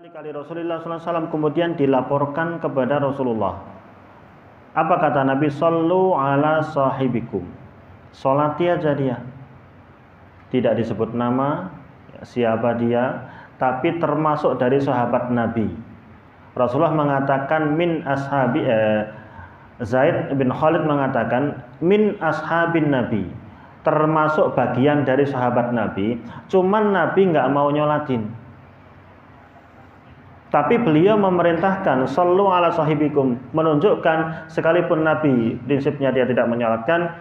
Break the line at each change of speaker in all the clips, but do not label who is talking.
dzalika li Rasulillah sallallahu alaihi wasallam, kemudian dilaporkan kepada Rasulullah. Apa kata Nabi? Sallu ala sahibikum. Salati aja dia. Tidak disebut nama siapa dia, tapi termasuk dari sahabat Nabi. Rasulullah mengatakan min ashabi Zaid bin Khalid mengatakan min ashabin Nabi, termasuk bagian dari sahabat Nabi. Cuman Nabi nggak mau nyolatin. Tapi beliau memerintahkan sallu ala sahibikum, menunjukkan sekalipun Nabi prinsipnya dia tidak menyolatkan,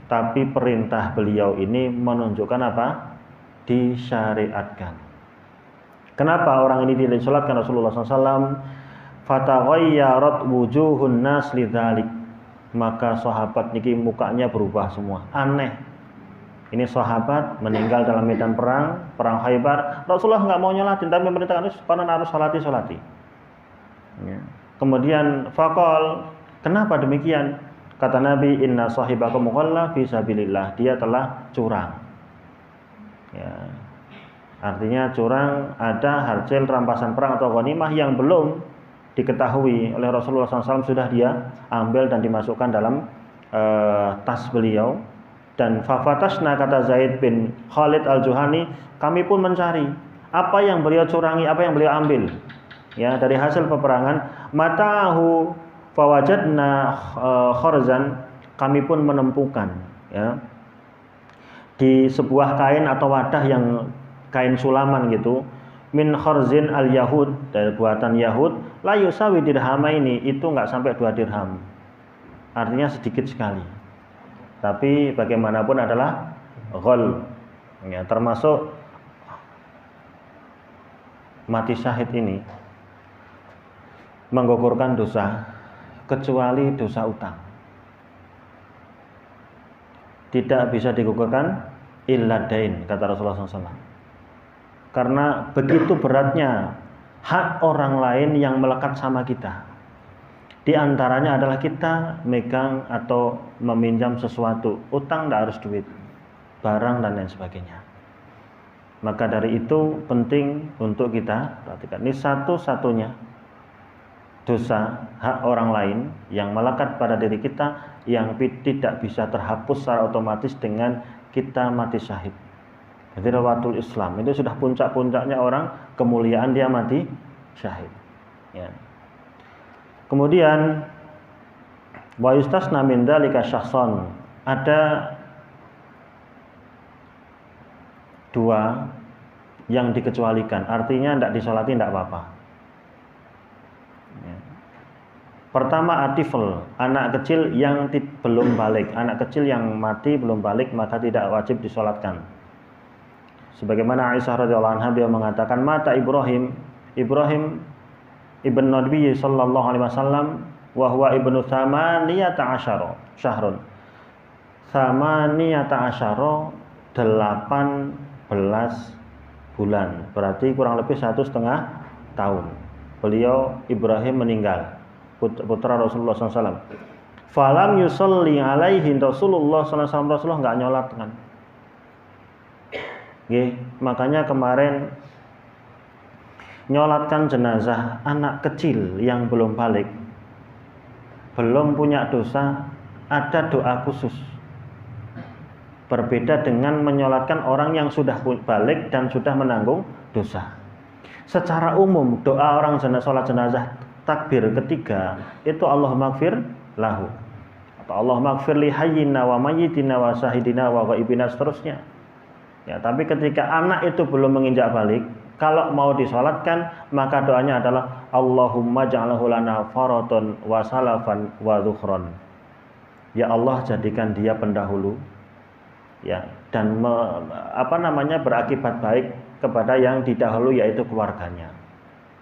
tapi perintah beliau ini menunjukkan apa? Disyariatkan. Kenapa orang ini tidak disolatkan Rasulullah SAW? Fataghayyarat wujuhun nas lidzalik. Maka sahabat niki mukanya berubah semua, aneh. Ini sahabat meninggal dalam medan perang Khaybar. Rasulullah nggak mau nyolatin, tapi memerintahkan harus solati. Ya. Kemudian faqal, kenapa demikian? Kata Nabi, inna sahibakum mughalla fi sabilillah. Dia telah curang. Ya. Artinya curang, ada hasil rampasan perang atau ghanimah yang belum diketahui oleh Rasulullah SAW, sudah dia ambil dan dimasukkan dalam tas beliau. Dan fafatashna, kata Zaid bin Khalid al-Juhani, kami pun mencari apa yang beliau curangi, apa yang beliau ambil ya dari hasil peperangan. Matahu fawajadna khorzan, kami pun menemukan ya di sebuah kain atau wadah yang kain sulaman gitu, min khorzin al-yahud, dari buatan Yahud, la yusawi dirhamaini, itu enggak sampai 2 dirham. Artinya sedikit sekali. Tapi bagaimanapun adalah ghol ya, termasuk mati syahid ini menggugurkan dosa, kecuali dosa utang. Tidak bisa digugurkan illa dain, kata Rasulullah SAW. Karena begitu beratnya hak orang lain yang melekat sama kita. Di antaranya adalah kita megang atau meminjam sesuatu. Utang tidak harus duit, barang dan lain sebagainya. Maka dari itu penting untuk kita perhatikan. Ini satu-satunya dosa hak orang lain yang melekat pada diri kita, yang tidak bisa terhapus secara otomatis dengan kita mati syahid. Jadi rawatul Islam itu sudah puncak-puncaknya orang, kemuliaan dia mati syahid ya. Kemudian wa yustasna min dzalika syakhsan, ada 2 yang dikecualikan, artinya tidak disolati tidak apa-apa ya. Pertama atifl, anak kecil yang belum balik, anak kecil yang mati belum balik maka tidak wajib disolatkan. Sebagaimana Aisyah radhiyallahu anha beliau mengatakan, mata Ibrahim ibn Nabi sallallahu alaihi wasallam wa huwa ibnu thamaniyata asyara syahrun. Thamaniyata asyara 18 bulan. Berarti kurang lebih 1,5 tahun. Beliau Ibrahim meninggal, putra Rasulullah SAW. Falam yusalli alaihi Rasulullah SAW, Rasulullah enggak nyolatkan. Nggih, makanya kemarin nyolatkan jenazah anak kecil yang belum balik, belum punya dosa, ada doa khusus. Berbeda dengan menyolatkan orang yang sudah balik dan sudah menanggung dosa. Secara umum doa orang sholat jenazah takbir ketiga itu Allahumma gfir lahu, atau Allahumma gfir li hayyina wa mayyitina wa syahidina wa ghaibina, seterusnya ya. Tapi ketika anak itu belum menginjak balik, kalau mau disolatkan maka doanya adalah Allahumma ja'alhu lana faradun wa salafan wa dhukhran. Ya Allah, jadikan dia pendahulu ya, dan berakibat baik kepada yang didahulu, yaitu keluarganya.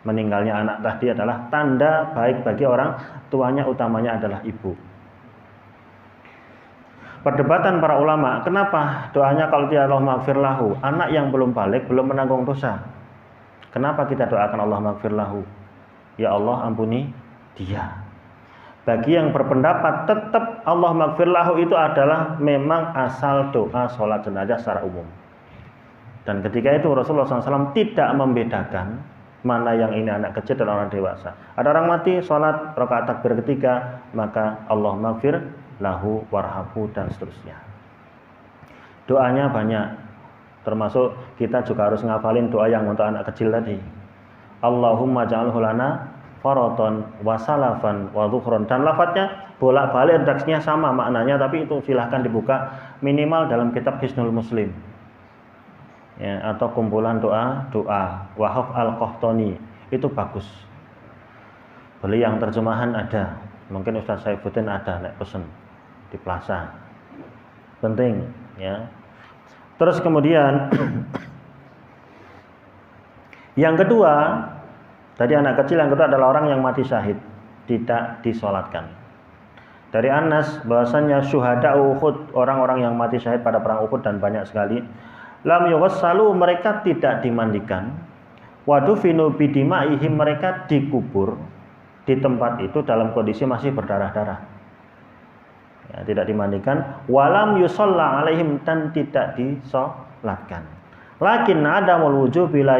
Meninggalnya anak tadi adalah tanda baik bagi orang tuanya, utamanya adalah ibu. Perdebatan para ulama, kenapa doanya kalau dia Allahumma gfir lahu, anak yang belum balik, belum menanggung dosa, kenapa kita doakan Allahumma gfir lahu, ya Allah ampuni dia? Bagi yang berpendapat tetap Allahumma gfir lahu itu adalah memang asal doa sholat jenazah secara umum. Dan ketika itu Rasulullah SAW tidak membedakan mana yang ini anak kecil dan orang dewasa. Ada orang mati sholat rakaat takbir ketiga, maka Allah maghfir lahu warhamhu dan seterusnya. Doanya banyak, termasuk kita juga harus ngafalin doa yang untuk anak kecil tadi. Allahumma ja'alhu lana faraton wa salafan wa dhukhron, dan lafadznya bolak-balik redaksinya sama maknanya, tapi itu silahkan dibuka minimal dalam kitab Hisnul Muslim ya, atau kumpulan doa Wahaf Al-Qahtani, itu bagus. Beli yang terjemahan ada, mungkin Ustaz Saifuddin ada, nek pesen di Plaza, penting ya. Terus kemudian yang kedua, tadi anak kecil, yang kedua adalah orang yang mati syahid, tidak disolatkan. Dari Anas bahwasanya syuhada Uhud, orang-orang yang mati syahid pada perang Uhud dan banyak sekali, lam yughassalu, mereka tidak dimandikan, wadufinu bidimaihim, mereka dikubur di tempat itu dalam kondisi masih berdarah-darah ya, tidak dimandikan, walam yusalla alaihim, dan tidak disolatkan. Lakin adamul wujubi la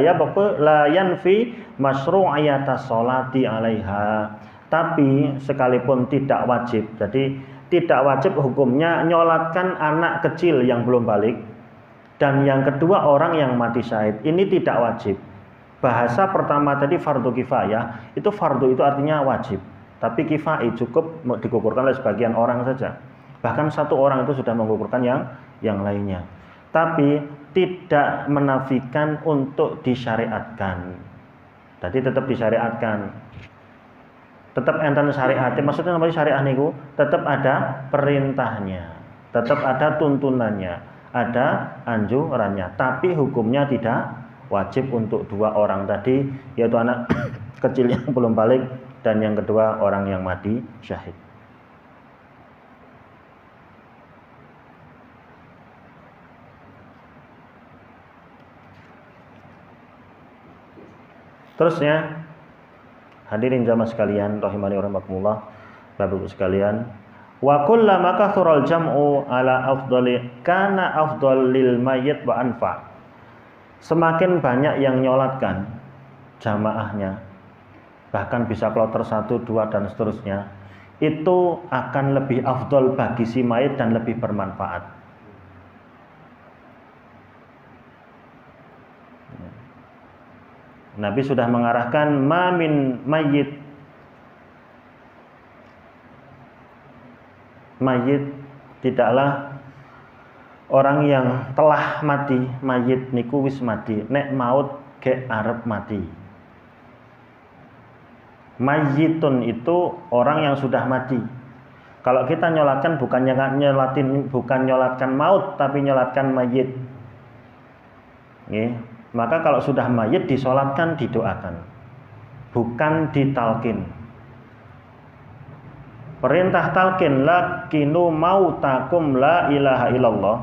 yanfi masyru'iyata sholati alaiha, tapi sekalipun tidak wajib, jadi tidak wajib hukumnya nyolatkan anak kecil yang belum balik, dan yang kedua orang yang mati syahid, ini tidak wajib. Bahasa pertama tadi fardu kifayah, itu fardu itu artinya wajib, tapi kifai cukup digugurkan oleh sebagian orang saja, bahkan satu orang itu sudah menggugurkan yang lainnya. Tapi tidak menafikan untuk disyariatkan, jadi tetap disyariatkan, tetap enten syariatnya. Maksudnya namanya syariah niku tetap ada perintahnya, tetap ada tuntunannya, ada anjurannya, tapi hukumnya tidak wajib untuk dua orang tadi, yaitu anak kecil yang belum balik dan yang kedua orang yang mati syahid. Terusnya, hadirin jamaah sekalian rahimani wa rahimakumullah, Bapak Ibu sekalian, wa kullama kathural jam'u ala afdali kana afdal lil mayyit wa anfa. Semakin banyak yang nyolatkan jamaahnya, bahkan bisa kloter 1, 2 dan seterusnya, itu akan lebih afdal bagi si mayit dan lebih bermanfaat. Nabi sudah mengarahkan mamin mayit tidaklah orang yang telah mati, mayit niku wis mati, nek maut ke arep mati. Mayitun itu orang yang sudah mati. Kalau kita nyolatkan bukan nyolatkan maut, tapi nyolatkan mayit. Nggih. Maka kalau sudah mayit disolatkan, didoakan, bukan ditalkin. Perintah talkin, lakinu mautakum la ilaha illallah.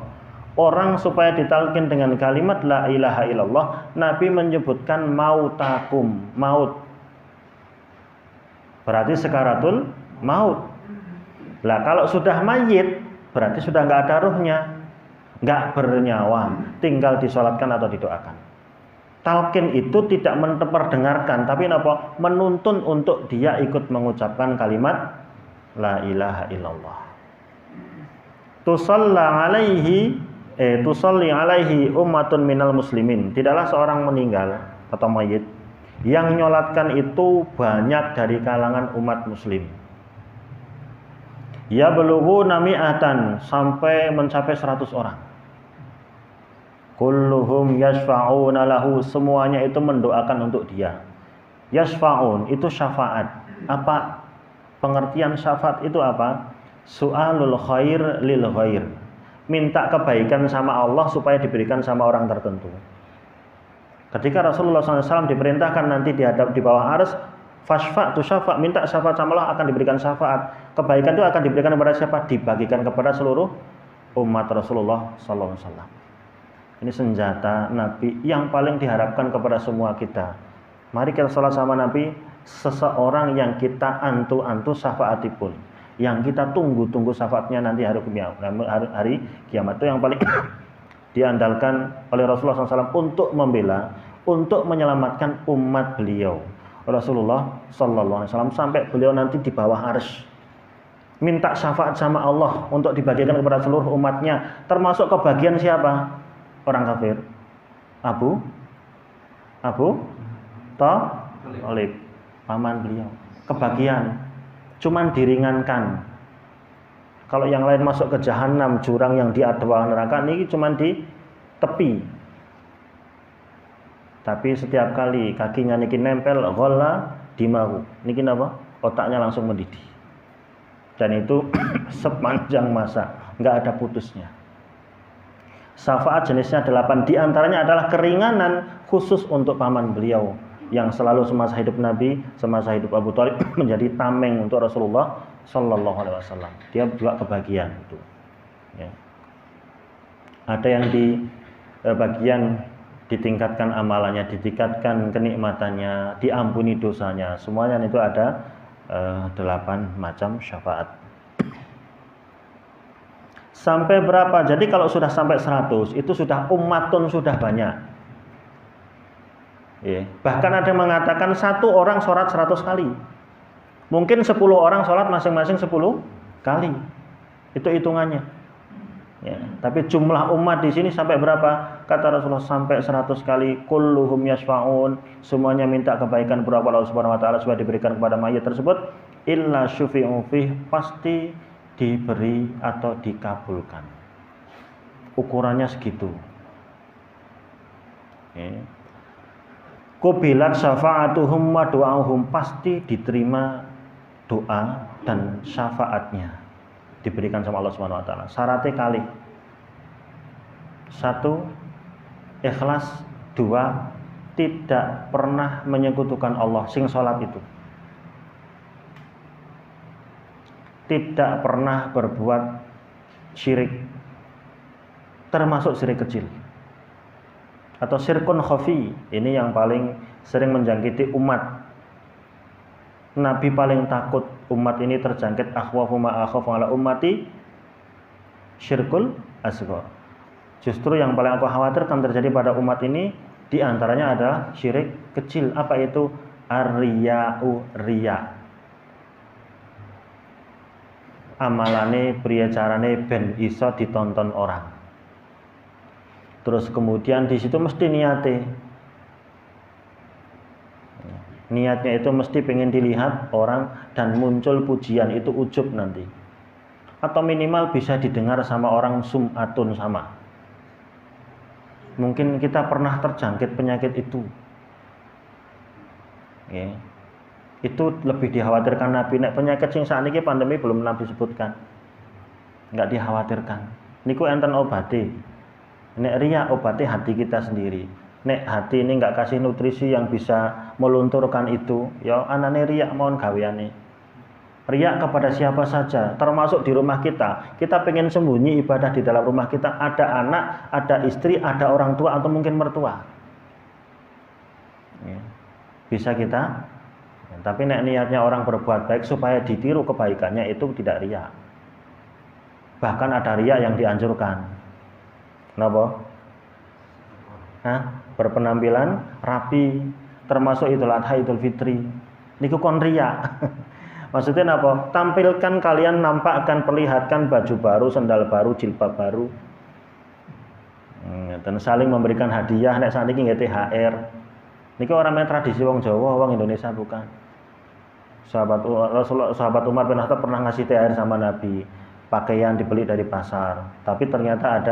Orang supaya ditalkin dengan kalimat la ilaha illallah, Nabi menyebutkan mautakum, maut. Berarti sekaratul maut. Lah kalau sudah mayit, berarti sudah nggak ada ruhnya, nggak bernyawa, tinggal disolatkan atau didoakan. Talqin itu tidak memperdengarkan, tapi apa? Menuntun untuk dia ikut mengucapkan kalimat la ilaha illallah. Tusalli alaihi ummatun minal muslimin. Tidaklah seorang meninggal atau mayit yang nyolatkan itu banyak dari kalangan umat muslim. Ya belughu nami'atan, sampai mencapai 100 orang. Kulluhum yashfa'una lahu, semuanya itu mendoakan untuk dia. Yashfa'un itu syafaat. Apa pengertian syafaat itu apa? Su'alul khair lil khair. Minta kebaikan sama Allah supaya diberikan sama orang tertentu. Ketika Rasulullah SAW diperintahkan nanti dihadap di bawah arsy, fashfa' tu syafa', minta syafaat sama Allah akan diberikan syafaat. Kebaikan itu akan diberikan kepada siapa? Dibagikan kepada seluruh umat Rasulullah SAW. Ini senjata Nabi yang paling diharapkan kepada semua kita. Mari kita salat sama Nabi, seseorang yang kita antu-antu syafaatipun, yang kita tunggu-tunggu syafaatnya nanti hari kiamat, itu yang paling diandalkan oleh Rasulullah SAW untuk membela untuk menyelamatkan umat beliau. Rasulullah sallallahu alaihi wasallam sampai beliau nanti di bawah arsy minta syafaat sama Allah untuk dibagikan kepada seluruh umatnya, termasuk kebagian siapa? Orang kafir. Abu Thalib, paman beliau. Kebagian, cuman diringankan. Kalau yang lain masuk ke jahanam, jurang yang di bawah neraka, ini cuman di tepi. Tapi setiap kali kakinya niki nempel, ghalla dimahu. Niki apa? Otaknya langsung mendidih. Dan itu sepanjang masa, nggak ada putusnya. Syafaat jenisnya 8, di antaranya adalah keringanan khusus untuk paman beliau yang selalu semasa hidup Nabi, semasa hidup Abu Thalib menjadi tameng untuk Rasulullah sallallahu alaihi wasallam. Dia juga kebagian itu. Ya. Ada yang di bagian ditingkatkan amalannya, ditingkatkan kenikmatannya, diampuni dosanya. Semuanya itu ada 8 macam syafaat. Sampai berapa? Jadi kalau sudah sampai 100 itu sudah ummatun, sudah banyak. Ya. Bahkan ada yang mengatakan 1 orang sholat 100 kali. Mungkin 10 orang sholat masing-masing 10 kali. Itu hitungannya. Ya. Tapi jumlah umat di sini sampai berapa? Kata Rasulullah sampai 100 kali. Kulluhum yashfa'un. Semuanya minta kebaikan kepada Allah Subhanahu wa taala supaya diberikan kepada mayat tersebut. Illa syufi'u fih, pasti diberi atau dikabulkan. Ukurannya segitu. Ya. Qubilat syafa'atuhum wa du'auhum, pasti diterima doa dan syafaatnya, diberikan sama Allah Subhanahu wa taala. Syaratnya kali. 1, ikhlas. 2, tidak pernah menyekutukan Allah sing salat itu. Tidak pernah berbuat syirik, termasuk syirik kecil. Atau syirkun khafi, ini yang paling sering menjangkiti umat. Nabi paling takut umat ini terjangkit akhwafu ma akhafu ala ummati syirkul asghar. Justru yang paling aku khawatirkan terjadi pada umat ini diantaranya adalah syirik kecil. Apa itu? Ar-riya'u, riya. Amalane priya carane ben iso ditonton orang. Terus kemudian di situ mesti niatnya itu mesti pengen dilihat orang dan muncul pujian, itu ujub nanti. Atau minimal bisa didengar sama orang, sum'atun, sama. Mungkin kita pernah terjangkit penyakit itu. Ya. Itu lebih dikhawatirkan Nabi. Nek penyakit sing sakniki pandemi belum Nabi sebutkan. Enggak dikhawatirkan. Niku enten obate. Nek riya obatnya hati kita sendiri. Nek hati ini enggak kasih nutrisi yang bisa melunturkan itu, ya anane riya mohon gaweane. Riya kepada siapa saja, termasuk di rumah kita. Kita pengen sembunyi ibadah di dalam rumah kita, ada anak, ada istri, ada orang tua atau mungkin mertua. Ya. Bisa kita. Ya, tapi nek niatnya orang berbuat baik supaya ditiru kebaikannya, itu tidak riya. Bahkan ada riya yang dianjurkan. Kenapa? Berpenampilan rapi, termasuk Idul Adha, Idul Fitri. Niku kon riya. Maksudnya apa? Tampilkan kalian, nampakkan, perlihatkan baju baru, sandal baru, jilbab baru. Dan saling memberikan hadiah. Nek saniki nggih THR. Niki orang main tradisi wong Jawa, wong Indonesia bukan. Sahabat Umar bin Khattab pernah ngasih THR sama Nabi. Pakaian dibeli dari pasar. Tapi ternyata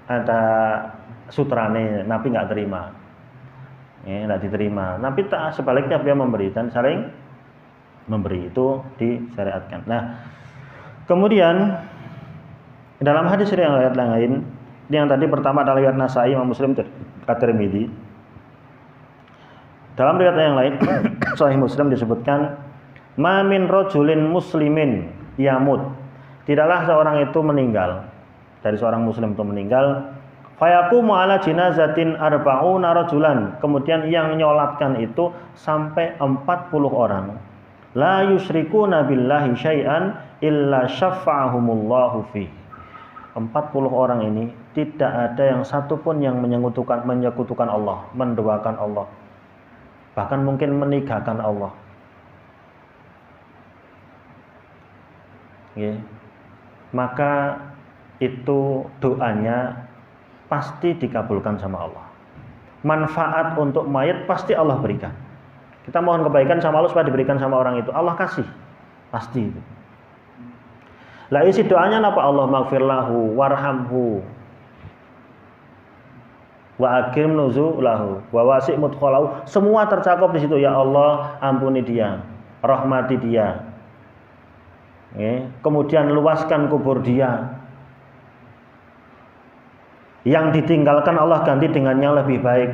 ada sutrane, Nabi nggak terima, nggak diterima. Nabi tak, sebaliknya dia memberi dan saling memberi, itu disyariatkan. Nah, kemudian dalam hadis yang lain, yang tadi pertama adalah riwayat Nasai, Imam Muslim, At-Tirmidzi. Dalam riwayat yang lain, Sahih Muslim disebutkan, ma min rajulin muslimin yamut, tidaklah seorang itu meninggal, dari seorang muslim itu meninggal, fayaqumu ala jinazatin arba'una rajulan, kemudian yang nyolatkan itu sampai 40 orang, la yusyrikuna billahi syai'an illa syafa'ahumullahu fi. 40 orang ini tidak ada yang satupun yang menyekutukan Allah, menduakan Allah, bahkan mungkin meninggalkan Allah. Ya. Maka itu doanya pasti dikabulkan sama Allah. Manfaat untuk mayat pasti Allah berikan. Kita mohon kebaikan sama Allah supaya diberikan sama orang itu, Allah kasih, pasti itu. Lah isi doanya apa? Allah maghfirlahu warhamhu wa akrim nuzulahu wa wasi' mudkhalahu. Semua tercakup di situ. Ya Allah, ampuni dia, rahmati dia. Kemudian luaskan kubur dia. Yang ditinggalkan Allah ganti dengan yang lebih baik.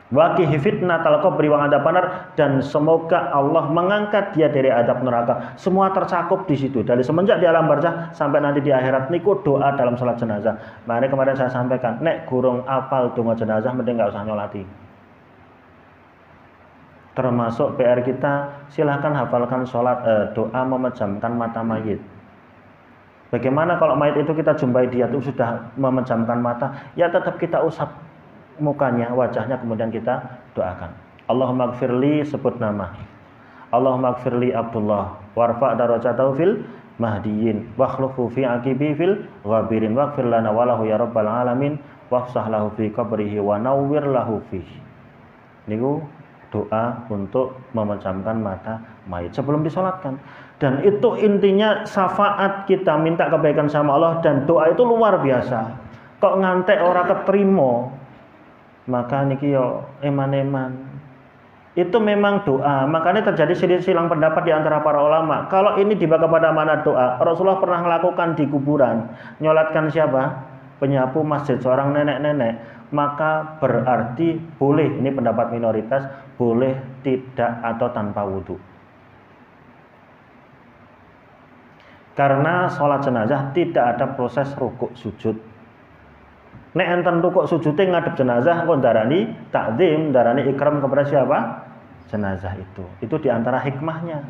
Waqihi fitnatal qabri wa adzabannar, dan semoga Allah mengangkat dia dari adab neraka. Semua tercakup di situ. Dari semenjak di alam barzah sampai nanti di akhirat niku doa dalam salat jenazah. Makanya kemarin saya sampaikan, nek gurung apal donga jenazah mending enggak usah nyolati. Termasuk PR kita, silahkan hafalkan doa memejamkan mata mayit. Bagaimana kalau mayit itu kita jumpai dia itu sudah memejamkan mata, ya tetap kita usap mukanya, wajahnya, kemudian kita doakan. Allahumma gfirli, sebut nama. Allahumma gfirli Abdullah warfa' darajatahu fil mahdiyin wakhlufu fi aqibi fil ghabirin waghfir lana walahu ya rabbal alamin wafsah lahu fi qabrihi wa nawwir lahu fihi. Niku doa untuk memejamkan mata mayit sebelum disolatkan. Dan itu intinya syafaat kita minta kebaikan sama Allah, dan doa itu luar biasa. Kok ngantek ora ketrimo, maka niki yo eman-eman. Itu memang doa. Makanya terjadi silang pendapat di antara para ulama. Kalau ini dibawa kepada mana doa? Rasulullah pernah melakukan di kuburan. Nyolatkan siapa? Penyapu masjid, seorang nenek-nenek. Maka berarti boleh, ini pendapat minoritas, boleh tidak atau tanpa wudhu. Karena sholat jenazah tidak ada proses rukuk sujud. Nek enten rukuk sujudnya ngadep jenazah, kok darani takzim, darani ikram kepada siapa? Jenazah itu. Itu diantara hikmahnya.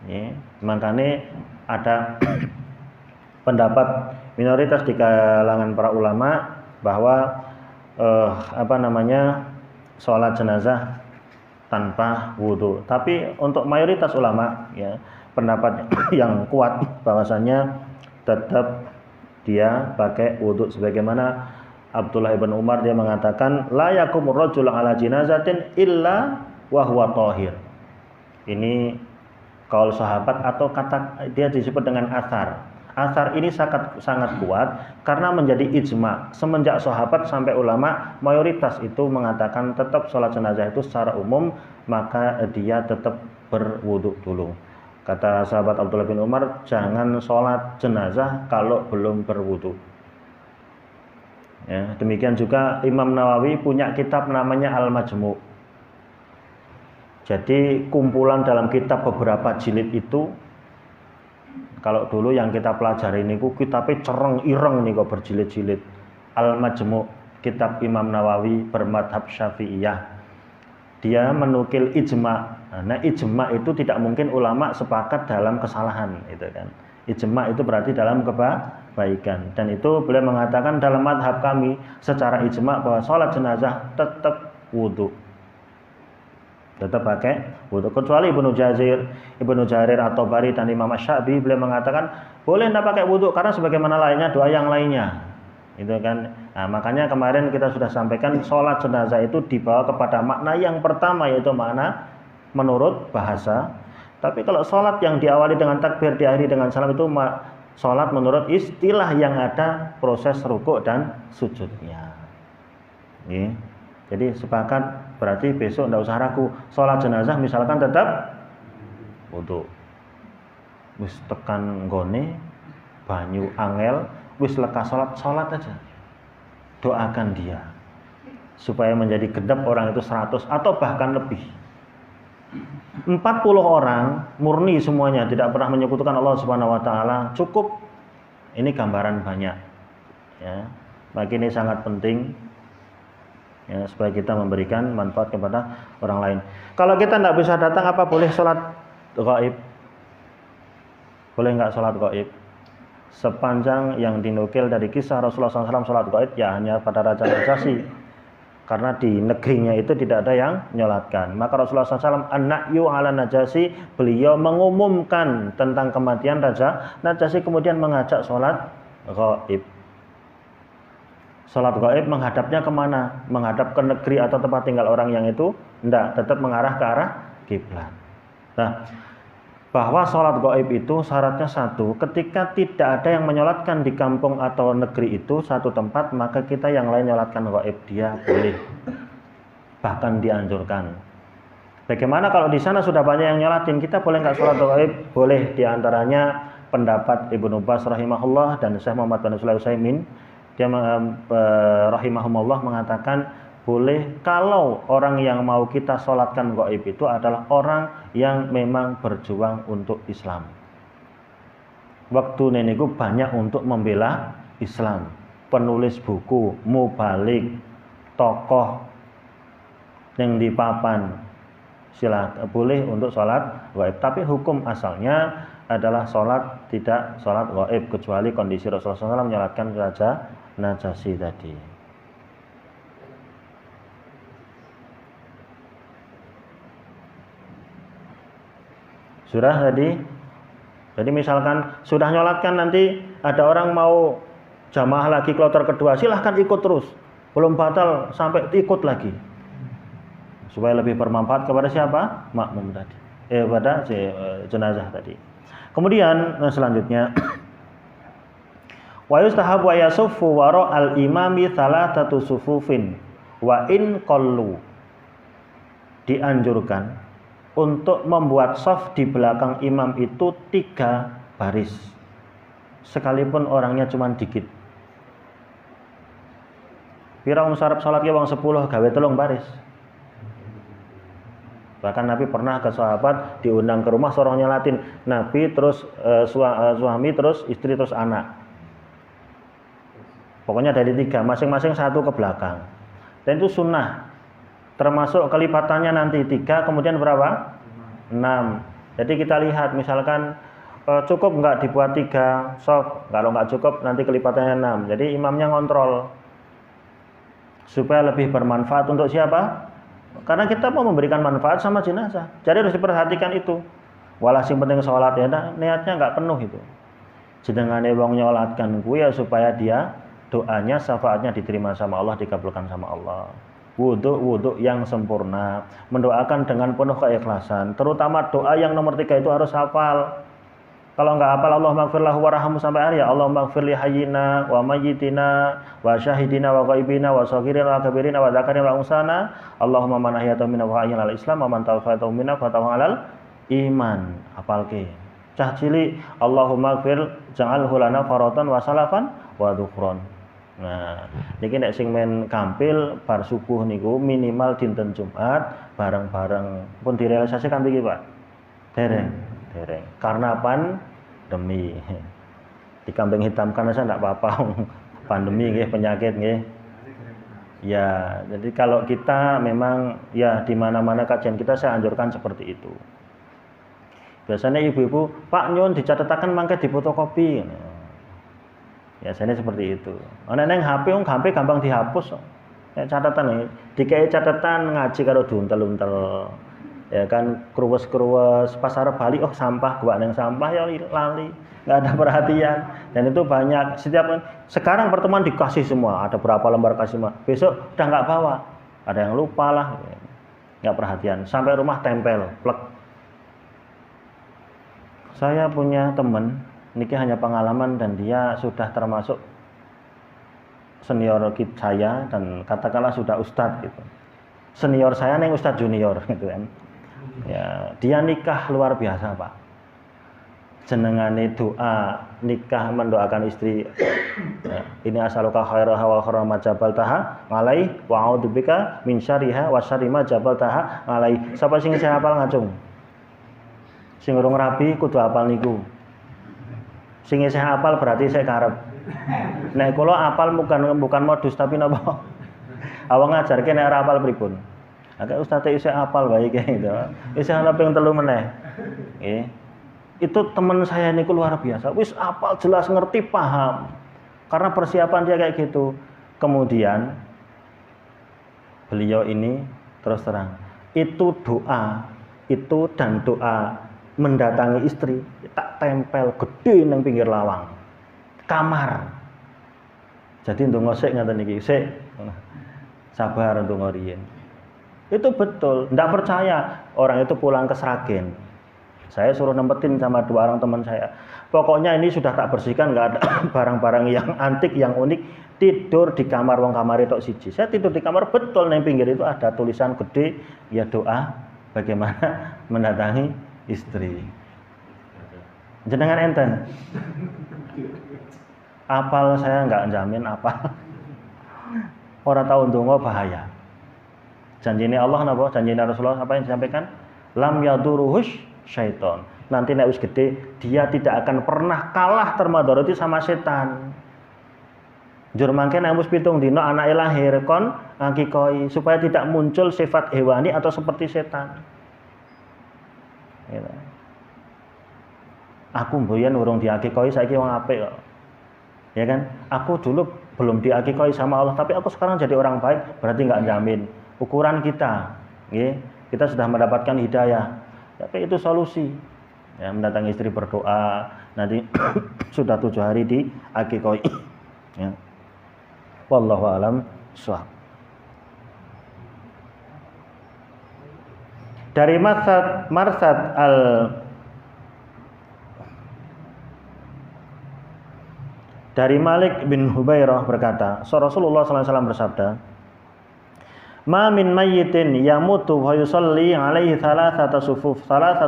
Ya, makanya ada pendapat minoritas di kalangan para ulama bahwa sholat jenazah tanpa wudhu. Tapi untuk mayoritas ulama, ya, pendapat yang kuat bahwasanya tetap dia pakai wudhu, sebagaimana Abdullah ibn Umar dia mengatakan la yakumur rajul ala jinazatin illa wa huwa thahir. Ini kaul sahabat atau kata dia disebut dengan asar. Asar ini sangat kuat karena menjadi ijma. Semenjak sahabat sampai ulama, mayoritas itu mengatakan tetap sholat jenazah itu secara umum, maka dia tetap berwudhu dulu. Kata sahabat Abdullah bin Umar, jangan sholat jenazah kalau belum berwudhu. Ya, demikian juga Imam Nawawi punya kitab namanya Al-Majmu'. Jadi kumpulan dalam kitab beberapa jilid itu. Kalau dulu yang kita pelajari ini kitabnya cereng ireng nih kok berjilid-jilid. Al-Majmu', kitab Imam Nawawi bermadhab Syafi'iyah. Dia menukil ijma. Nah, ijma itu tidak mungkin ulama sepakat dalam kesalahan, itu kan. Ijma itu berarti dalam kebaikan. Dan itu beliau mengatakan dalam madhab kami secara ijma bahwa sholat jenazah tetap wudhu. Tetap pakai wudhu. Kecuali Ibnu Jarir atau Bari dan Imam Asy-Sya'bi, beliau mengatakan boleh tidak pakai wudhu karena sebagaimana lainnya doa yang lainnya. Itu kan. Nah, makanya kemarin kita sudah sampaikan sholat jenazah itu dibawa kepada makna yang pertama, yaitu makna menurut bahasa. Tapi kalau sholat yang diawali dengan takbir, diakhiri dengan salam, itu sholat menurut istilah yang ada proses rukuk dan sujudnya. Jadi sepakat, berarti besok tidak usah ragu. Sholat jenazah misalkan tetap wudhu. Wis tekan gone, banyu angel, wis lekas sholat aja. Doakan dia supaya menjadi genep orang itu 100 atau bahkan lebih. 40 orang murni semuanya, tidak pernah menyekutukan Allah Subhanahu wa taala, cukup. Ini gambaran banyak. Ya. Maka ini sangat penting, ya, supaya kita memberikan manfaat kepada orang lain. Kalau kita tidak bisa datang, apa boleh sholat gaib? Boleh nggak sholat gaib? sepanjang yang dinukil dari kisah Rasulullah SAW sholat gaib ya hanya pada Raja Najasyi, karena di negerinya itu tidak ada yang nyolatkan. Maka Rasulullah SAW an-na'yu ala Najasyi, beliau mengumumkan tentang kematian Raja Najasyi, kemudian mengajak sholat gaib. Sholat gaib menghadapnya kemana? Menghadap ke negeri atau tempat tinggal orang yang itu? Tidak, tetap mengarah ke arah kiblat. Nah, bahwa sholat gaib itu syaratnya satu, ketika tidak ada yang menyolatkan di kampung atau negeri itu satu tempat, maka kita yang lain nyolatkan gaib, dia boleh, bahkan dianjurkan. Bagaimana kalau di sana sudah banyak yang nyolatin, kita boleh nggak sholat gaib? Boleh. Diantaranya pendapat Ibnu Baz rahimahullah dan Syekh Muhammad bin Shalih Al-Utsaimin, dia rahimahumullah mengatakan boleh kalau orang yang mau kita sholatkan gaib itu adalah orang yang memang berjuang untuk Islam. Waktu niku banyak untuk membela Islam, penulis buku, mubalik, tokoh yang di papan, silakan boleh untuk sholat gaib. Tapi hukum asalnya adalah sholat tidak sholat gaib, kecuali kondisi Rasulullah SAW menyolatkan Raja Najasyi tadi. Sudah tadi. Jadi misalkan sudah nyolatkan, nanti ada orang mau jamaah lagi kloter kedua, silahkan ikut terus. Belum batal sampai ikut lagi. Supaya lebih bermanfaat kepada siapa? Makmum tadi. Pada jenazah tadi. Kemudian selanjutnya wa yustahabu yasuffu wara al-imami thalathatu sufufin wa in qallu. Dianjurkan untuk membuat shaf di belakang imam itu 3 baris, sekalipun orangnya cuma dikit. Pira wong sarep salat ki wong 10 gawe 3 baris. Bahkan Nabi pernah ke sahabat diundang ke rumah, suruh nyolatin. Nabi terus suami terus istri terus anak. Pokoknya dari 3, masing-masing 1 ke belakang. Dan itu sunnah. Termasuk kelipatannya nanti 3, kemudian berapa? 6. Jadi kita lihat misalkan cukup nggak dibuat 3 shaf, kalau nggak cukup nanti kelipatannya 6. Jadi imamnya ngontrol supaya lebih bermanfaat untuk siapa? Karena kita mau memberikan manfaat sama jenazah. Jadi harus diperhatikan itu. Walhasil penting sholat ya, niatnya nggak penuh itu. Jenengane wong nyolatkan kuwi ya supaya dia doanya, syafaatnya diterima sama Allah, dikabulkan sama Allah. Wudhu yang sempurna, mendoakan dengan penuh keikhlasan. Terutama doa yang nomor 3 itu harus hafal. Kalau nggak hafal, Allahumma ighfir lahu warhamhu sampai akhir ya. Allahumma ighfir li hayyina wa mayyitina wa syahidina wa ghaibina wa saghirina wa kabirina wa dzakarina wa unsana. Allahumma man ahyata minna wa ahyana al-islam wa man tawaffata minna fa tawallal iman. Hafalke. Cah cilik, Allahumma ighfir ja'alhu lana faratan wa salafan wa dhukhran. Nah, niki nek sing men kampil bar subuh niku minimal dinten Jumat bareng-bareng pun direalisasikan iki, Pak. Dereng. Karena pandemi. Dikambing hitamkan saja enggak apa-apa. Pandemi nggih, penyakit nggih. Ya, jadi kalau kita memang ya di mana-mana kajian kita saya anjurkan seperti itu. Biasanya ibu-ibu, Pak nyun dicatetaken mangke difotokopi. Biasanya seperti itu. Ana nang HP gampang dihapus. Nek catatan iki, dikai catatan ngaji karo diuntel-untel. Ya kan kruwes-kruwes pas arep bali sampah, gua nang sampah ya lali. Enggak ada perhatian. Dan itu banyak sekarang pertemuan dikasih semua, ada berapa lembar kasih semua. Besok udah enggak bawa. Ada yang lupa lah. Enggak perhatian. Sampai rumah tempel, plek. Saya punya teman, niki hanya pengalaman dan dia sudah termasuk senior saya dan katakanlah sudah ustadz gitu. Senior saya neng ustadz junior gitu kan. Ya, dia nikah luar biasa, Pak. Jenengane doa nikah mendoakan istri. Ya, ini asaluka khairaha wa khaira ma jabaltaha alai wa a'udzubika min syarriha wa syarri ma jabaltaha alai. Sapa sing saya hafal ngacung? Sing urung rabi kudu hafal niku. Sing isih hafal berarti saya karep. Nek kula hafal bukan modus tapi napa? Awang ngajarke nek ora hafal pripun. Agak ustaz isih hafal bae iki gitu. Isih ana ping 3 meneh. Nggih. Itu teman saya niku luar biasa. Wis apal jelas ngerti paham. Karena persiapan dia kayak gitu. Kemudian beliau ini terus terang, itu doa, itu dan doa mendatangi istri tak tempel gede nang pinggir lawang kamar. Jadi ndonga sik ngaten iki, sik sabar ndonga riyen. Itu betul, ndak percaya orang itu pulang ke Sragen. Saya suruh nempetin sama 2 orang teman saya. Pokoknya ini sudah tak bersihkan, nggak ada barang-barang yang antik, yang unik. Tidur di kamar, wong kamar itu siji. Saya tidur di kamar, betul nang pinggir itu ada tulisan gede, ya doa bagaimana mendatangi istri. Jenengan enten. Apal saya nggak jamin apal. Orang tahu ndonga bahaya. Janjine Allah napa? Janjine Rasulullah apa yang disampaikan? Lam yaduruhus syaiton. Nanti nek wis gede dia tidak akan pernah kalah termadharati sama setan. Jur mangke nek wis 7 dina anake lahir kon ngakikoi supaya tidak muncul sifat hewani atau seperti setan. Gitu. Aku mboyen urung diakikoi saiki wong apik kok. Ya kan? Aku dulu belum diakikoi sama Allah tapi aku sekarang jadi orang baik, berarti enggak jamin. Ukuran kita, nggih, kita sudah mendapatkan hidayah. Tapi itu solusi. Ya, mendatangi istri berdoa, nanti sudah 7 hari di akikoi. Ya. Wallahu a'lam bishawab. Dari Marsad dari Malik bin Hubairah berkata, Rasulullah SAW bersabda, "Ma min mayyitin yamutu wa yusalli alaihi thalathatu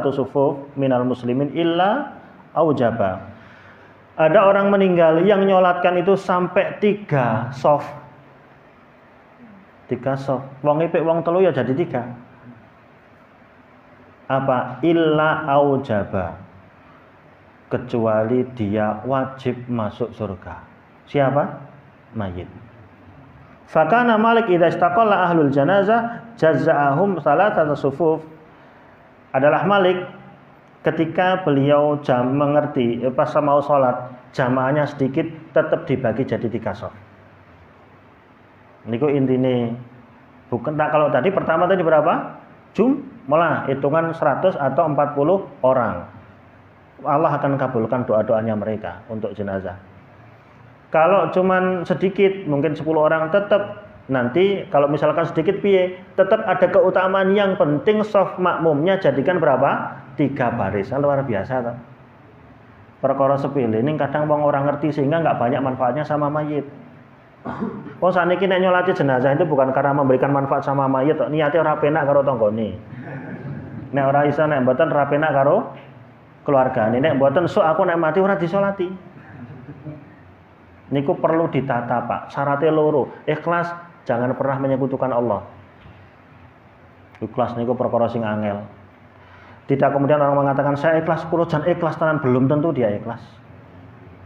sufuf minal muslimin illa aujaba." Ada orang meninggal yang nyolatkan itu sampai 3 sof. 3 sof. Wong ipik wong telu ya jadi 3. Apa? Illa aujaba. Kecuali dia wajib masuk surga. Siapa? Mayit. Fakana Malik idza istaqalla ahlul janazah jazaahum thalathatu sufuf. Adalah Malik ketika beliau mengerti pas mau sholat jamaahnya sedikit tetap dibagi jadi 3 sof. Niku intine. Bukan tak kalau tadi pertama tadi berapa? Malah hitungan 100 atau 40 orang. Allah akan kabulkan doa-doanya mereka untuk jenazah. Kalau cuman sedikit, mungkin 10 orang tetap nanti kalau misalkan sedikit piye, tetap ada keutamaan yang penting sof makmumnya jadikan berapa? 3 baris. Luar biasa toh. Perkara sepele ini kadang wong orang ngerti sehingga nggak banyak manfaatnya sama mayit. Oh saniki nek nyolati jenazah itu bukan karena memberikan manfaat sama mayit, niate ora penak karo tanggane. Nek ora isa nek mboten ora penak karo keluargane. Nek mboten sok aku nek mati ora disolati. Niku perlu ditata, Pak. Syaratnya loro, ikhlas, jangan pernah menyekutukan Allah. Ikhlas niku perkara sing angel. Tidak kemudian orang mengatakan saya ikhlas kurujan ikhlas tenan, belum tentu dia ikhlas.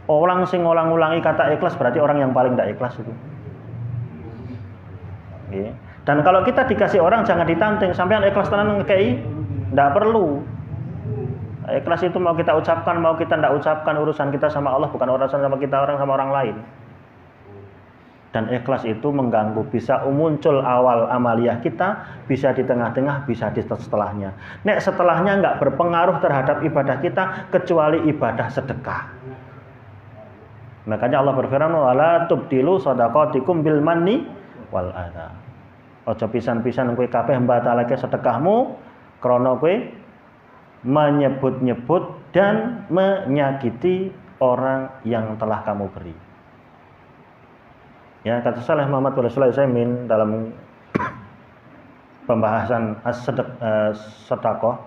Orang sing ngulang-ulangi kata ikhlas berarti orang yang paling tidak ikhlas itu. Oke. Dan kalau kita dikasih orang jangan ditantang, sampean ikhlas tenan ngekei, tidak perlu. Ikhlas itu mau kita ucapkan, mau kita tidak ucapkan, urusan kita sama Allah, bukan urusan sama kita orang sama orang lain. Dan ikhlas itu mengganggu, bisa muncul awal amaliyah kita, bisa di tengah-tengah, bisa di setelahnya. Nek setelahnya nggak berpengaruh terhadap ibadah kita, kecuali ibadah sedekah. Makanya Allah berfirman, wala tubdilu shadaqatikum bil manni wal adha. Ojo pisan-pisan kowe kabeh mbatalake sedekahmu krana kowe menyebut-nyebut dan menyakiti orang yang telah kamu beri. Ya, kata Syekh Muhammad bin Shalih Al-Utsaimin dalam pembahasan sedekah,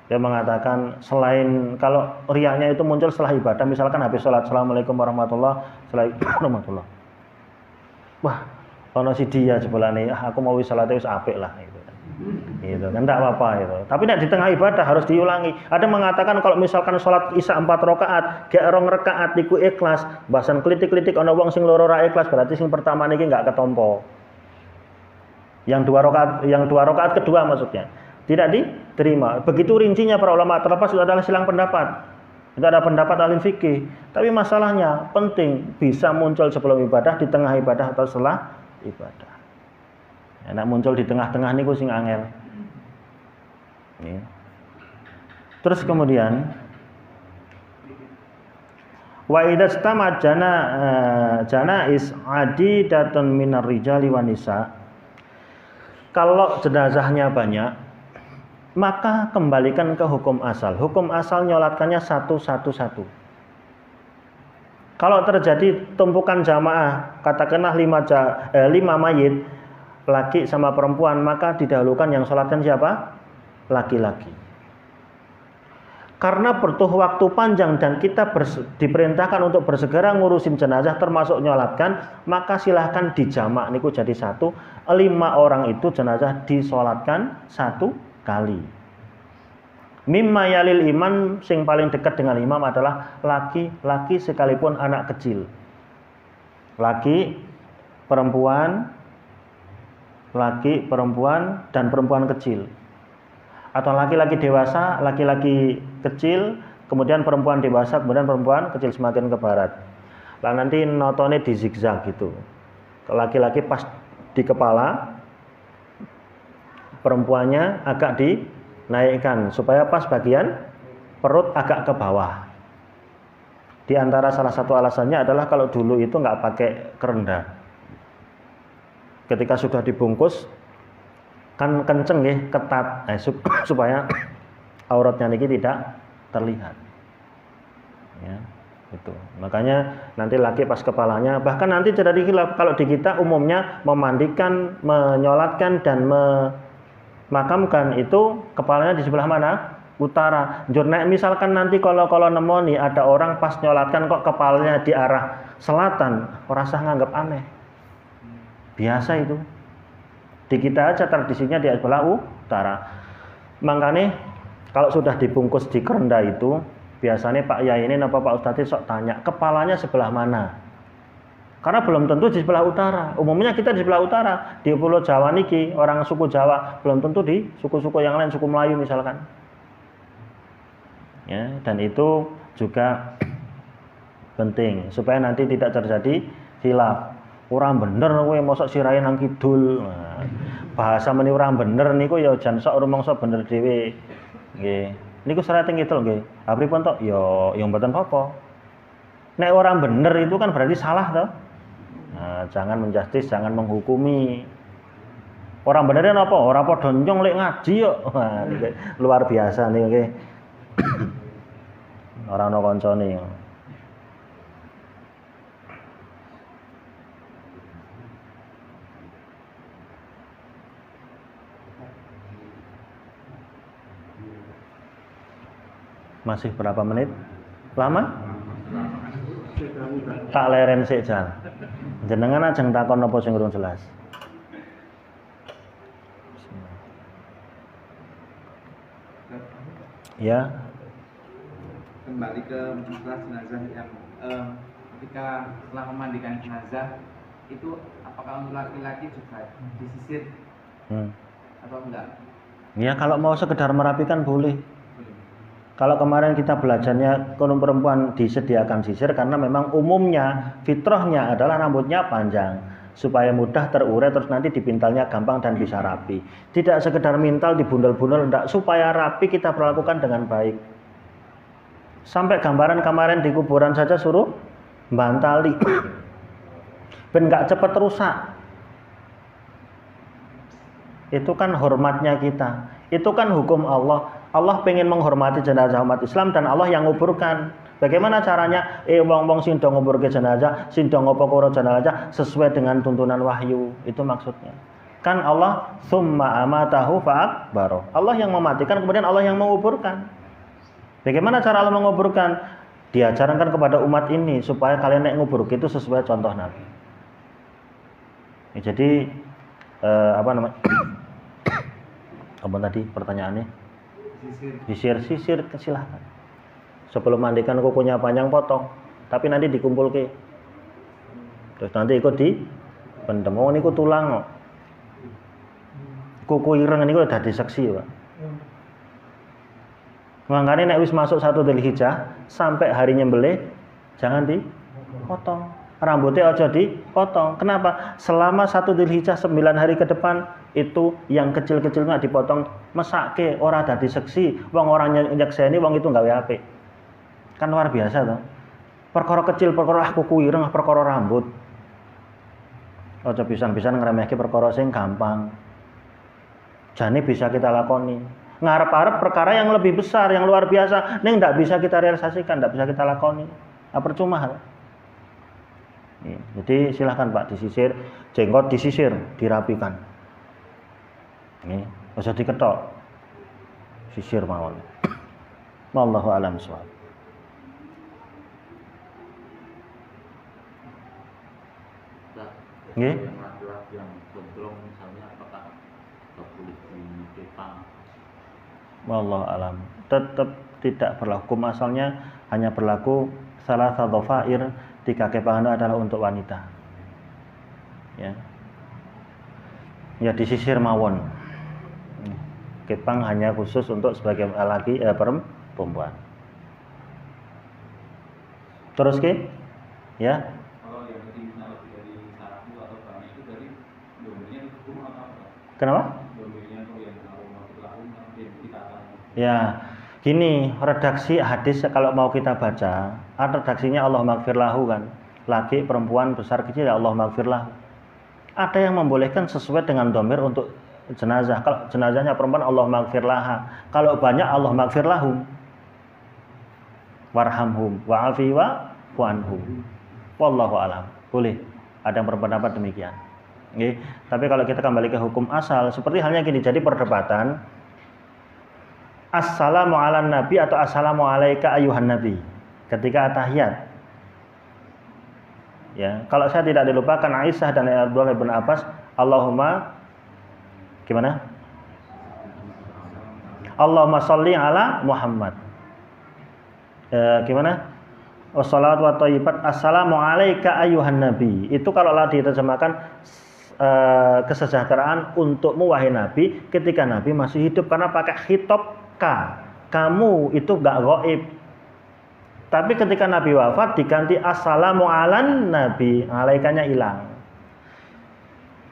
dia mengatakan selain kalau riyanya itu muncul setelah ibadah, misalkan habis sholat assalamualaikum warahmatullah, warahmatullah. Wah, ono si dia jebulane, aku mau wis salate wis apik lah gitu. Gitu kan enggak apa-apa gitu. Tapi nek di tengah ibadah harus diulangi. Ada mengatakan kalau misalkan sholat Isya 4 rakaat, gek 2 rakaat iku ikhlas, bahasan klitik-klitik ana wong sing loro ra ikhlas, berarti sing pertama niki enggak ketompo. Yang 2 rakaat kedua maksudnya tidak diterima. Begitu rincinya para ulama, terlepas itu adalah silang pendapat. Itu ada pendapat alim fikih. Tapi masalahnya penting bisa muncul sebelum ibadah, di tengah ibadah atau setelah ibadah. Enak muncul di tengah-tengah niku sing angel. Ya. Terus kemudian wa idza stama janais adidatun minar rijali wan nisa. Kalau jenazahnya banyak, maka kembalikan ke hukum asal. Hukum asal nyolatkannya satu-satu. Kalau terjadi tumpukan jamaah, katakanlah 5 mayit, laki sama perempuan, maka didahulukan yang sholatkan siapa? Laki-laki. Karena butuh waktu panjang dan kita diperintahkan untuk bersegera ngurusin jenazah termasuk nyolatkan, maka silahkan dijamak niku jadi 1. 5 orang itu jenazah disolatkan 1 kali. Mimma yalil iman, sing paling dekat dengan imam adalah laki-laki sekalipun anak kecil. Laki, perempuan, dan perempuan kecil. Atau laki-laki dewasa, laki-laki kecil, kemudian perempuan dewasa, kemudian perempuan kecil semakin ke barat. Lah nanti notone di zigzag gitu. Laki-laki pas di kepala, perempuannya agak dinaikkan supaya pas bagian perut agak ke bawah. Di antara salah satu alasannya adalah kalau dulu itu nggak pakai kerenda. Ketika sudah dibungkus kan kenceng ya, ketat supaya auratnya niki tidak terlihat. Ya, itu. Makanya nanti laki pas kepalanya, bahkan nanti terjadi khilaf kalau di kita umumnya memandikan, menyolatkan dan memakamkan itu kepalanya di sebelah mana? Utara. Jurnek misalkan nanti kalau nemoni ada orang pas nyolatkan kok kepalanya di arah selatan, orang sah nganggap aneh. Biasa itu. Di kita aja tradisinya di sebelah utara. Makanya kalau sudah dibungkus di kerenda itu, biasanya Pak Yai ini apa Pak Ustadz sok tanya, kepalanya sebelah mana? Karena belum tentu di sebelah utara. Umumnya kita di sebelah utara. Di Pulau Jawa niki, orang suku Jawa, belum tentu di suku-suku yang lain, suku Melayu misalkan. Ya, dan itu juga penting supaya nanti tidak terjadi khilaf. Orang bener kowe mosok sirahe nang kidul. Nah, bahasa meni orang bener niku ya jan sok rumangsa bener dhewe. Nggih. Niku sirahe teng kidul nggih. Ha pripun tok? Ya mboten apa-apa. Nek orang bener itu kan berarti salah toh. Nah, jangan menjustis, jangan menghukumi. Orang beneran apa? Ora padha nyong lek ngaji yo. Wah, niki luar biasa nih nggih. Ora ana kancane. Masih berapa menit? Lama? Tak leren sik jan. Jenengan ajeng takon apa sing urung jelas. Ya.
Kembali ke masalah jenazah yang ketika setelah memandikan jenazah itu apakah untuk laki-laki juga disisir atau enggak?
Ya kalau mau sekedar merapikan boleh. Kalau kemarin kita belajarnya kaum perempuan disediakan sisir karena memang umumnya fitrahnya adalah rambutnya panjang supaya mudah terurai terus nanti dipintalnya gampang dan bisa rapi. Tidak sekedar mintal dibundel-bundel, enggak, supaya rapi kita perlakukan dengan baik. Sampai gambaran kemarin di kuburan saja suruh bantali. Ben enggak cepat rusak. Itu kan hormatnya kita. Itu kan hukum Allah. Allah pengen menghormati jenazah umat Islam dan Allah yang nguburkan. Bagaimana caranya? Wong-wong sing do nguburke jenazah, sing do ngopokoro jenazah sesuai dengan tuntunan wahyu. Itu maksudnya. Kan Allah summa amatahu fa'akbaro. Allah yang mematikan kemudian Allah yang menguburkan. Bagaimana cara Allah menguburkan? Diajarkan kepada umat ini supaya kalian nek ngubur itu sesuai contoh Nabi. Ya, jadi apa namanya? Apa tadi pertanyaannya? Sisir silahkan. Sebelum mandikan kukunya panjang potong, tapi nanti dikumpul ke. Terus nanti ikut di pendem. Oh niku tulang. Kuku ireng niku udah diseksi, Pak. Makanya nek wis masuk 1 Dzulhijjah sampai hari nyembelih jangan dipotong. Rambutnya aja dipotong. Kenapa? Selama 1 Dzulhijjah 9 hari ke depan itu yang kecil-kecil nggak dipotong, mesake ora dadi seksi. Wong orang nyekseni wong itu gawe apik. Kan luar biasa toh. Perkara kecil, perkara kuku ireng, perkara rambut. Aja pisan-pisan ngremehke perkara sing gampang. Jane bisa kita lakoni. Ngarep-arep perkara yang lebih besar, yang luar biasa, ning ndak bisa kita realisasikan, ndak bisa kita lakoni. Percuma hal. Jadi silahkan Pak disisir, jenggot disisir, dirapikan. Nih, usah diketok. Sisir mawon. Wallahu a'lam bishawab. Nggih.
Laki-laki yang gondrong misalnya apakah boleh dikepang?
Wallahu a'lam. Tetap tidak berlaku, asalnya hanya berlaku salah satu dhafair. 3 kepangan adalah untuk wanita. Ya disisir mawon. Kepang hanya khusus untuk sebagian laki perempuan. Terus ke? Ya.
Kalau yang tingginya lebih dari 1 atau banyak itu dari domainnya hukum atau apa?
Kenapa?
Domainnya kalau yang kita akan.
Ya. Gini, redaksi hadis kalau mau kita baca, redaksinya Allah maghfir lahu kan. Laki, perempuan, besar, kecil ya Allah maghfir lahu. Ada yang membolehkan sesuai dengan dhamir untuk jenazah. Kalau jenazahnya perempuan Allah maghfir laha. Kalau banyak Allah maghfir lahum. Warhamhum wa'afi wa'anhum. Wallahu alam. Boleh. Ada yang berpendapat demikian. Oke. Tapi kalau kita kembali ke hukum asal, seperti halnya gini, jadi perdebatan Assalamu ala nabi atau assalamu alaika ayuhan nabi ketika tahiyat. Ya, kalau saya tidak dilupakan Aisyah dan Abdullah bin Abbas, Allahumma gimana? Allahumma sholli ala Muhammad. Gimana? Wassalatu wa thayyibat assalamu alaika ayuhan nabi. Itu kalau diterjemahkan kesejahteraan untukmu wahai nabi ketika nabi masih hidup, karena pakai khitab kamu itu gak gaib. Tapi ketika Nabi wafat diganti assalamu alan nabi, alaikanya hilang.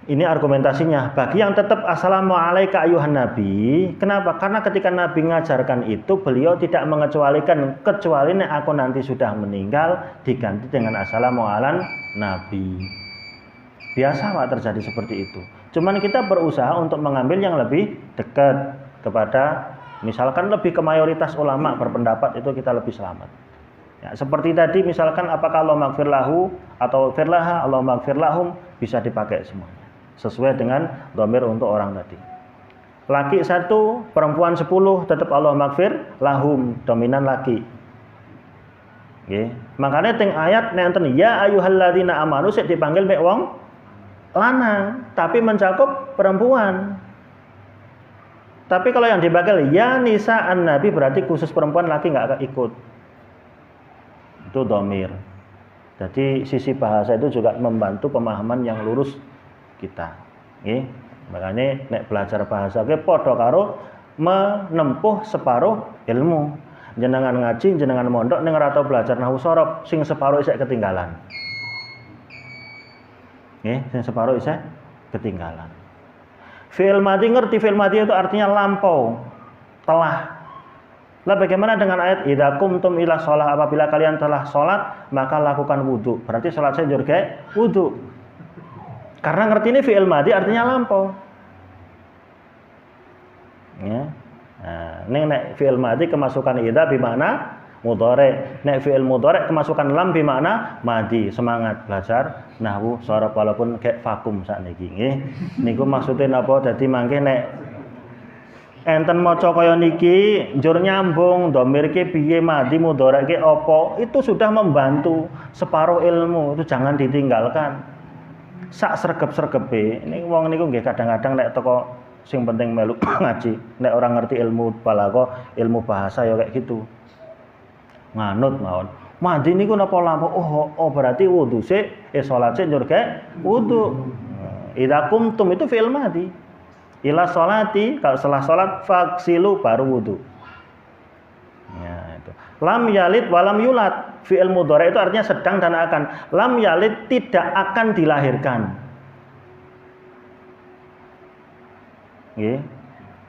Ini argumentasinya. Bagi yang tetap assalamu alaika ayuhan nabi, kenapa? Karena ketika Nabi mengajarkan itu beliau tidak mengecualikan, kecuali nek aku nanti sudah meninggal diganti dengan assalamu alan nabi. Biasa Pak terjadi seperti itu. Cuman kita berusaha untuk mengambil yang lebih dekat kepada, misalkan lebih ke mayoritas ulama berpendapat itu kita lebih selamat. Ya, seperti tadi misalkan apakah Allah maghfir lahu atau firlaha, Allah maghfir lahum, bisa dipakai semuanya. Sesuai dengan dhamir untuk orang tadi. Laki 1, perempuan 10, tetap Allah maghfir lahum, dominan laki. Nggih. Makanya teng ayat nenten ya ayyuhalladzina amanu sik dipanggil mek wong lanang, tapi mencakup perempuan. Tapi kalau yang dipanggil ya nisa'an nabi berarti khusus perempuan, laki nggak ikut. Itu dhamir. Jadi sisi bahasa itu juga membantu pemahaman yang lurus kita. Nggih. Makanya nek belajar bahasa ke padha karo menempuh separuh ilmu. Jenengan ngaji, jenengan mondok ning ora tau belajar nahwu sorof, sing separuh isih ketinggalan. Nggih, sing separuh isih ketinggalan. Fi'il madhi, ngerti fi'il madhi itu artinya lampau, telah. Lah bagaimana dengan ayat idza qumtum ila shalah, apabila kalian telah salat maka lakukan wudu. Berarti salat saya juga wudu. Karena ngerti ini fi'il madhi artinya lampau. Ya. Nah, nek fi'il madhi kemasukan idza bi makna mudhari. Nek fi'il mudhari kemasukan lam bi makna madhi. Semangat belajar nahwu sorof walaupun kayak vakum sakniki nggih. Niku maksude napa? Dadi mangke nek enten maca kaya niki njur nyambung dhamir ki piye, madhi mudhari ki apa, itu sudah membantu separuh ilmu. Itu jangan ditinggalkan. Sak sregep-sregepe. Ini wong niku nggih kadang-kadang nek teko sing penting melu ngaji, nek orang ngerti ilmu balagha, ilmu bahasa ya kayak gitu. Nganut mawon. Mandi niku napa lampu? Oh berarti wudu sik, salat sik njur wudu. Idza qumtum itu fi'il madhi. ila sholati, kalau setelah sholat faksilu baru wudu. Ya, itu. Lam yalid walam yulad, fi'il mudhari itu artinya sedang dan akan. Lam yalid tidak akan dilahirkan.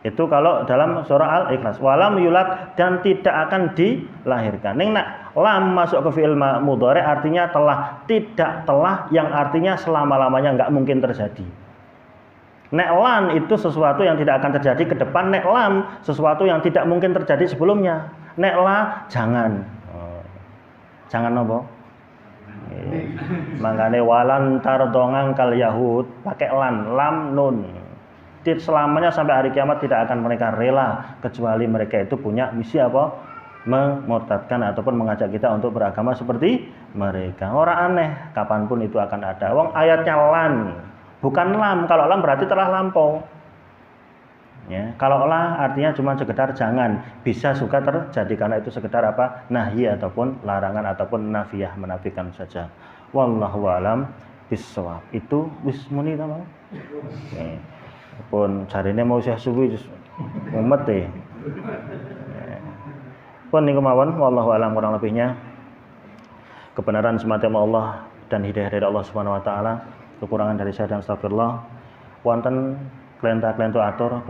Itu kalau dalam surah Al-Ikhlas. Walam yulad, dan tidak akan dilahirkan. Ning nak lam masuk ke fi'il mudhari artinya telah, tidak telah yang artinya selama-lamanya enggak mungkin terjadi. Nek lan itu sesuatu yang tidak akan terjadi ke depan, nek lam sesuatu yang tidak mungkin terjadi sebelumnya. Nek la jangan. Jangan apa? Makanya walan tardongang kal yahud pakai lan, lam nun. Selamanya sampai hari kiamat tidak akan mereka rela kecuali mereka itu punya misi apa? Memurtadkan ataupun mengajak kita untuk beragama seperti mereka. Orang aneh, kapanpun itu akan ada. Wong ayatnya lan, bukan lam. Kalau lam berarti telah lampau. Ya, kalau la artinya cuma sekedar jangan, bisa suka terjadi karena itu sekedar apa? Nahyi ataupun larangan ataupun nafiyah, menafikan saja. Wallahu alam bissawab. Itu wis muni ta, Bang? Pun jarine mau saya suwi mumet e. Pun niku mawon wallahu alam kurang lebihnya. Kebenaran semata Allah dan hidayah dari Allah Subhanahu wa taala. Kekurangan dari saya dan astagfirullah. Wonten klenta-klento atur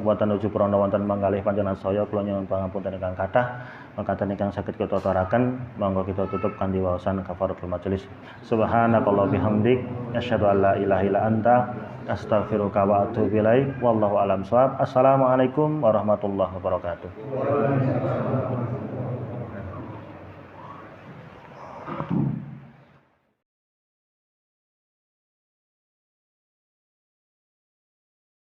wonten nuju prana wonten manggalih panjenengan saya kula nyuwun pangapunten ingkang kathah. Mangkaten ingkang saged kita aturaken monggo kita tutup kanthi waosan kafaratul majelis. Subhanakallah bihamdik asyhadu an la ilaha illa anta astaghfiruka wa atubu ilaik. Wallahu alam shawab. Assalamualaikum warahmatullahi wabarakatuh.